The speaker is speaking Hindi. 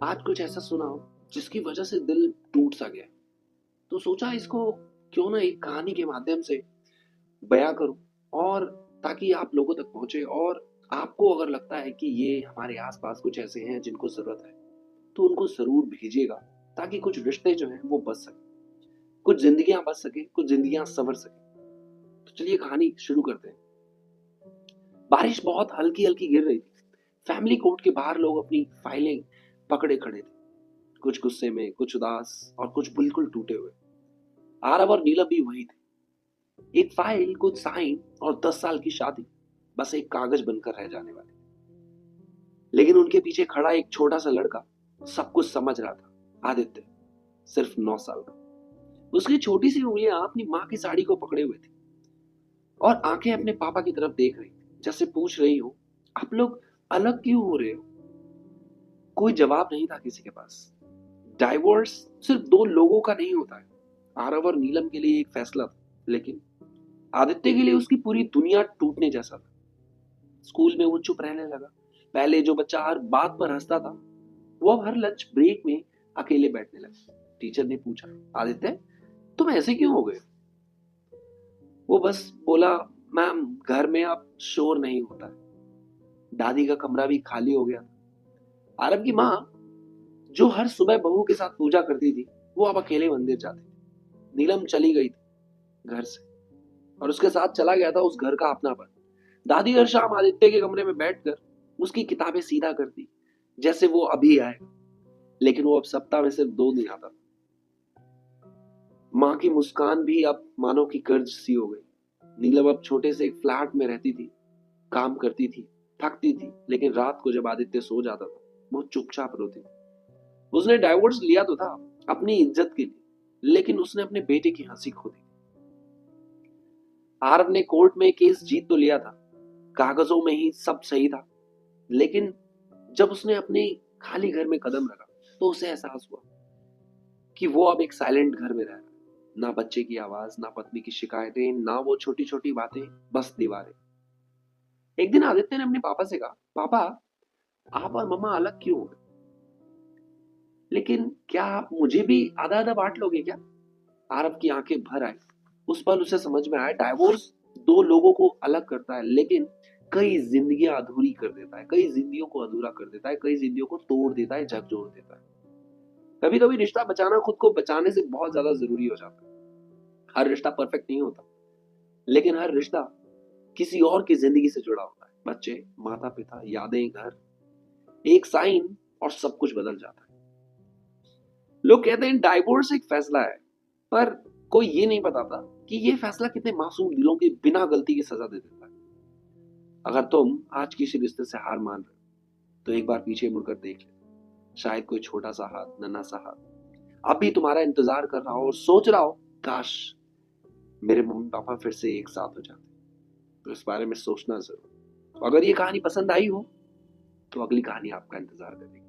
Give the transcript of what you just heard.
आज कुछ ऐसा सुना हो जिसकी वजह से दिल टूट सा गया। तो सोचा इसको क्यों ना एक कहानी के माध्यम से बयां करूं, और ताकि आप लोगों तक पहुंचे। और आपको अगर लगता है कि ये हमारे आसपास कुछ ऐसे हैं जिनको जरूरत है, तो उनको जरूर भेजिएगा, ताकि कुछ रिश्ते जो हैं वो बच सके, कुछ जिंदगियां बच सके, कुछ जिंदगियां संवर सके। तो चलिए कहानी शुरू करते हैं। बारिश बहुत हल्की हल्की गिर रही थी। फैमिली कोर्ट के बाहर लोग अपनी फाइलें पकड़े खड़े थे, कुछ गुस्से में, कुछ उदास, और कुछ बिल्कुल टूटे हुए। आरव और नीलम भी वही थे। एक फाइल, कुछ साइन, और 10 साल की शादी बस एक कागज बनकर रह जाने वाली। लेकिन उनके पीछे खड़ा एक छोटा सा लड़का सब कुछ समझ रहा था। आदित्य, सिर्फ 9 साल का। उसकी छोटी सी उंगलियां अपनी माँ की साड़ी को पकड़े हुए थी, और आंखें अपने पापा की तरफ देख रही थी, जैसे पूछ रही हो, आप लोग अलग क्यों हो रहे हो। कोई जवाब नहीं था किसी के पास। डाइवोर्स सिर्फ दो लोगों का नहीं होता है। आरव और नीलम के लिए एक फैसला था, लेकिन आदित्य के लिए उसकी पूरी दुनिया टूटने जैसा था। स्कूल में वो चुप रहने लगा। पहले जो बच्चा हर बात पर हंसता था, वो अब हर लंच ब्रेक में अकेले बैठने लगा। टीचर ने पूछा, आदित्य, तुम ऐसे क्यों हो गए। वो बस बोला, मैम, घर में अब शोर नहीं होता है। दादी का कमरा भी खाली हो गया। आरव की माँ, जो हर सुबह बहू के साथ पूजा करती थी, वो अब अकेले मंदिर जाती थी। नीलम चली गई थी घर से, और उसके साथ चला गया था उस घर का अपनापन। दादी हर शाम आदित्य के कमरे में बैठकर उसकी किताबें सीधा करती, जैसे वो अभी आएगा। लेकिन वो अब सप्ताह में सिर्फ 2 दिन आता। माँ की मुस्कान भी अब मानो की कर्ज सी हो गई। नीलम अब छोटे से एक फ्लैट में रहती थी, काम करती थी, थकती थी, लेकिन रात को जब आदित्य सो जाता था, वो चुपचाप रोती थी। उसने डाइवोर्स लिया तो था अपनी इज्जत के लिए, लेकिन उसने अपने बेटे की हंसी खो दी। आरव ने कोर्ट में केस जीत तो लिया था, कागजों में ही सब सही था। लेकिन जब उसने अपने खाली घर में कदम रखा, तो उसे एहसास हुआ कि वो अब एक साइलेंट घर में रह रहा है। ना बच्चे की आवाज, ना पत्नी की शिकायतें, ना वो छोटी छोटी बातें, बस दीवारें। एक दिन आदित्य ने अपने पापा से कहा, पापा, आप और मम्मा अलग क्यों हो गए? लेकिन क्या आप मुझे भी आधा आधा बांट लोगे क्या? आरव की आंखें भर आई। उस पल उसे समझ में आया, डाइवोर्स दो लोगों को अलग करता है, लेकिन कई जिंदगियां अधूरी कर देता है, कई जिंदगियों को अधूरा कर देता है, कई जिंदगियों को तोड़ देता है, झकझोर देता है। कभी कभी रिश्ता बचाना खुद को बचाने से बहुत ज्यादा जरूरी हो जाता है। हर रिश्ता परफेक्ट नहीं होता, लेकिन हर रिश्ता किसी और की जिंदगी से जुड़ा होता है। बच्चे, माता पिता, यादें, घर, एक साइन, और सब कुछ बदल जाता है। लोग कहते हैं डाइवोर्स एक फैसला है, पर कोई ये नहीं बताता कि ये फैसला कितने मासूम दिलों के बिना गलती की सजा दे देता है। अगर तुम आज किसी रिश्ते से हार मान रहे हो, तो एक बार पीछे मुड़कर देख ले। शायद कोई छोटा सा हाथ, नन्हा सा हाथ अब भी तुम्हारा इंतजार कर रहा हो, और सोच रहा हो, काश मेरे मम्मी पापा फिर से एक साथ हो जाते। तो इस बारे में सोचना जरूर। तो अगर ये कहानी पसंद आई हो, तो अगली कहानी आपका इंतजार करेगी।